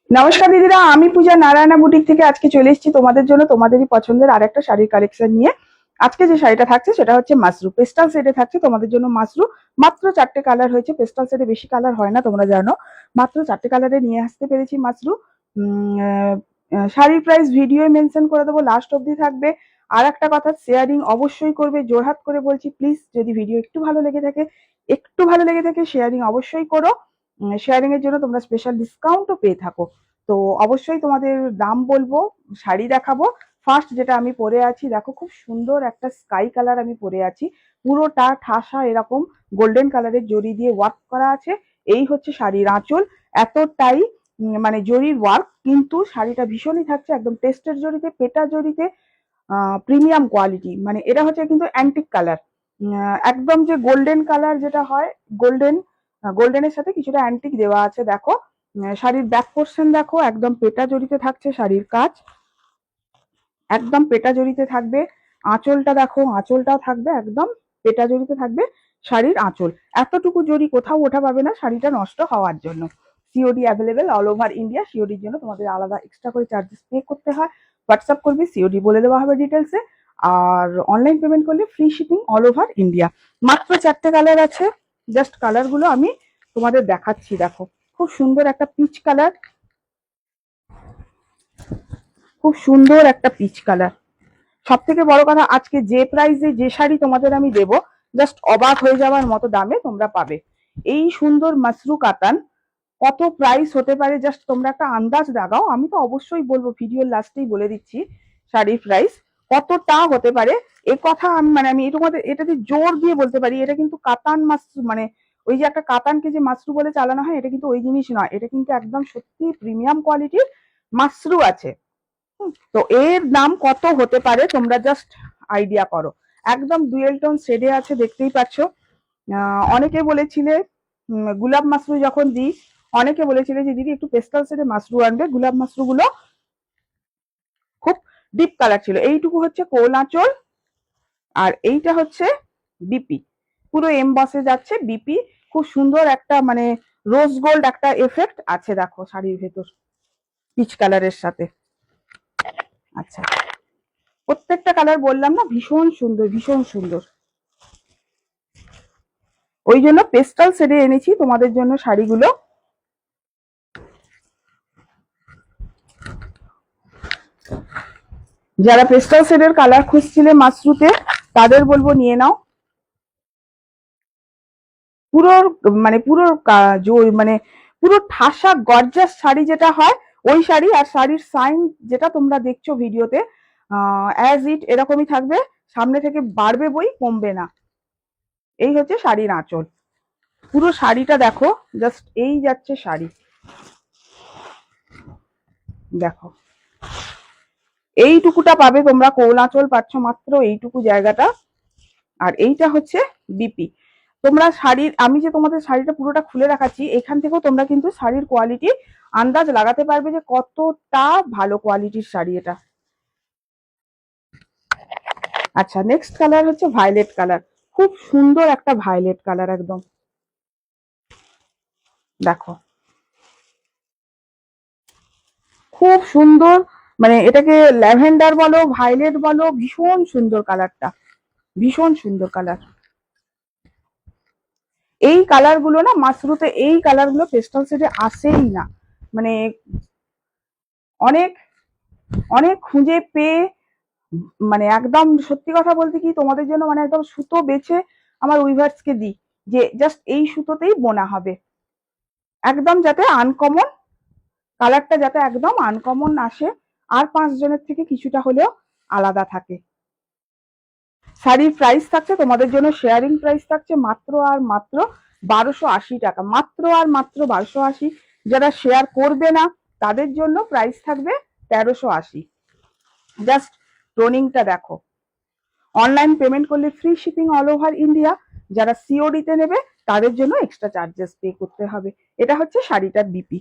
নমস্কার দিদিরা, আমি পূজা নারায়ণা বুটিক থেকে আজকে চলে এসেছি তোমাদের জন্য তোমাদেরই পছন্দের আরেকটা শাড়ির কালেকশন নিয়ে। আজকে যে শাড়িটা থাকছে সেটা হচ্ছে মাশরু পেস্টাল শেডে থাকছে তোমাদের জন্য মাশরু। মাত্র 4টে কালার হয়েছে, পেস্টাল শেডে বেশি কালার হয় না তোমরা জানো। মাত্র 4টে কালারে নিয়ে আসতে পেরেছি মাশরু। শাড়ির প্রাইস ভিডিও মেনশন করে দেবো, লাস্ট অবধি থাকবে। আর একটা কথা, শেয়ারিং অবশ্যই করবে, জোরহাত করে বলছি প্লিজ। যদি ভিডিও একটু ভালো লেগে থাকে শেয়ারিং অবশ্যই করো। শেয়ারিং এর জন্য তোমরা স্পেশাল ডিসকাউন্টও পেয়ে থাকো। তো অবশ্যই তোমাদের দাম বলবো, শাড়ি দেখাবো। ফার্স্ট যেটা আমি পরে আছি দেখো, খুব সুন্দর একটা স্কাই কালার আমি পরে আছি। পুরোটা ঠাসা এরকম গোল্ডেন কালারের জরি দিয়ে ওয়ার্ক করা আছে। এই হচ্ছে শাড়ির আঁচল। এতটাই মানে জরির ওয়ার্ক, কিন্তু শাড়িটা ভীষণই থাকছে একদম টেস্টের জরিতে, পেটা জরিতে, প্রিমিয়াম কোয়ালিটি। মানে এটা হচ্ছে কিন্তু অ্যান্টিক কালার, একদম যে গোল্ডেন কালার যেটা হয়, গোল্ডেন গোল্ডেনের সাথে কিছুটা অ্যান্টিক দেওয়া আছে দেখো। শাড়ির ব্যাক পোর্শন দেখো, একদম পেটা জরিতে থাকছে শাড়ির কাজ, একদম পেটা জরিতে থাকবে। আঁচলটা দেখো, আঁচলটাও থাকবে একদম পেটা জরিতে থাকবে শাড়ির আঁচল। এতটুকু জরি কোথাও ওঠা পাবে না শাড়িটা নষ্ট হওয়ার জন্য। COD available all over India. সিওডির জন্য তোমাদের আলাদা এক্সট্রা করে চার্জেস পে করতে হয়। হোয়াটসঅ্যাপ করবে, সিওডি বলে দেওয়া হবে ডিটেলসে। আর অনলাইন পেমেন্ট করলে free shipping all over India. মাত্র 4টে কালার আছে, জাস্ট কালারগুলো আমি তোমাদের দেখাচ্ছি দেখো। খুব সুন্দর একটা পিচ কালার, খুব সুন্দর একটা পিচ কালার। সব থেকে বড় কথা, আজকে যে প্রাইসে যে শাড়ি তোমাদের আমি দেবো, জাস্ট অবাক হয়ে যাওয়ার মতো দামে তোমরা পাবে। এই সুন্দর মাসরু কাতান কত প্রাইস হতে পারে জাস্ট তোমরা একটা আন্দাজ লাগাও। আমি তো অবশ্যই বলবো, ভিডিওর লাস্টেই বলে দিচ্ছি শাড়ির প্রাইস কতটা হতে পারে। এ কথা আমি তোমাদের এটাতে জোর দিয়ে বলতে পারি, এটা কিন্তু কাতান মাসরু, মানে ওই যে একটা কাতানকে যে মাসরু বলে চালানো হয়, এটা কিন্তু ওই জিনিস নয়। এটা কিন্তু একদম সত্যি প্রিমিয়াম কোয়ালিটির মাসরু আছে। তো এর দাম কত হতে পারে তোমরা জাস্ট আইডিয়া করো। একদম ডুয়েল টোন শেডে আছে, দেখতেই পাচ্ছ। অনেকে বলেছিলে গুলাব মাশরু যখন দিই, অনেকে বলেছিলে যে দিদি একটু পেস্টাল শেডে মাশরু আনবে। গুলাব মাশরু গুলো খুব ডিপ কালার ছিল। এইটুকু হচ্ছে কোল আঁচল, আর এইটা হচ্ছে বিপি। পুরো এমবসে যাচ্ছে বিপি। খুব সুন্দর একটা মানে রোজ গোল্ড একটা এফেক্ট আছে দেখো শাড়ির ভেতর পিচ কালারের সাথে। আচ্ছা, প্রত্যেকটা কালার বললাম না ভীষণ সুন্দর, ভীষণ সুন্দর। ওই জন্য পেস্টাল শেডে এনেছি তোমাদের জন্য শাড়িগুলো। যারা পেস্টাল শেডের কালার খুঁজছিলে মাশরুতে, তাদের বলবো নিয়ে নাও। পুরো মানে পুরো ঠাসা গর্জাস শাড়ি যেটা হয় ওই শাড়ি, আর শাড়ির সাইন যেটা তোমরা দেখছো ভিডিওতে অ্যাজ ইট এরকমই থাকবে। সামনে থেকে বাড়বে বই, কমবে না। এই হচ্ছে শাড়ির আঁচল। পুরো শাড়িটা দেখো, জাস্ট এই যাচ্ছে শাড়ি দেখো। এইটুকুটা পাবে তোমরা, কোল আঁচল পাচ্ছ মাত্র এইটুকু জায়গাটা। আর এইটা হচ্ছে বিপি। তোমরা শাড়ির, আমি যে তোমাদের শাড়িটা পুরোটা খুলে রাখাচ্ছি, এখান থেকেও তোমরা কিন্তু শাড়ির কোয়ালিটি আন্দাজ লাগাতে পারবে যে কতটা ভালো কোয়ালিটির শাড়ি এটা। আচ্ছা, নেক্সট কালার হচ্ছে ভায়োলেট কালার। খুব সুন্দর একটা ভায়োলেট কালার একদম দেখো, খুব সুন্দর। মানে এটাকে ল্যাভেন্ডার বলো, ভায়োলেট বলো, ভীষণ সুন্দর কালারটা, ভীষণ সুন্দর কালার। এই কালার গুলো না মাশরুতে, এই কালার গুলো পেস্টাল শেডে আসেই না। মানে অনেক অনেক খুঁজে পেয়ে, মানে একদম সত্যি কথা বলতে কি তোমাদের জন্য মানে একদম সুতো বেছে আমার উইভার্সকে দিই যে জাস্ট এই সুতোতেই বোনা হবে, একদম যাতে আনকমন কালারটা যাতে একদম আনকমন আসে, আর 5 জনের থেকে কিছুটা হলেও আলাদা থাকে। শাড়ির প্রাইস থাকছে তোমাদের জন্য, শেয়ারিং প্রাইস থাকছে মাত্র আর মাত্র 1280 টাকা। মাত্র আর মাত্র 1280। যারা শেয়ার করবে না তাদের জন্য প্রাইস থাকবে 1380। জাস্ট টোনিংটা দেখো। অনলাইন পেমেন্ট করলে free shipping all over India. যারা সিওডিতে নেবে তাদের জন্য এক্সট্রা চার্জেস পে করতে হবে। এটা হচ্ছে শাড়িটার বিপি।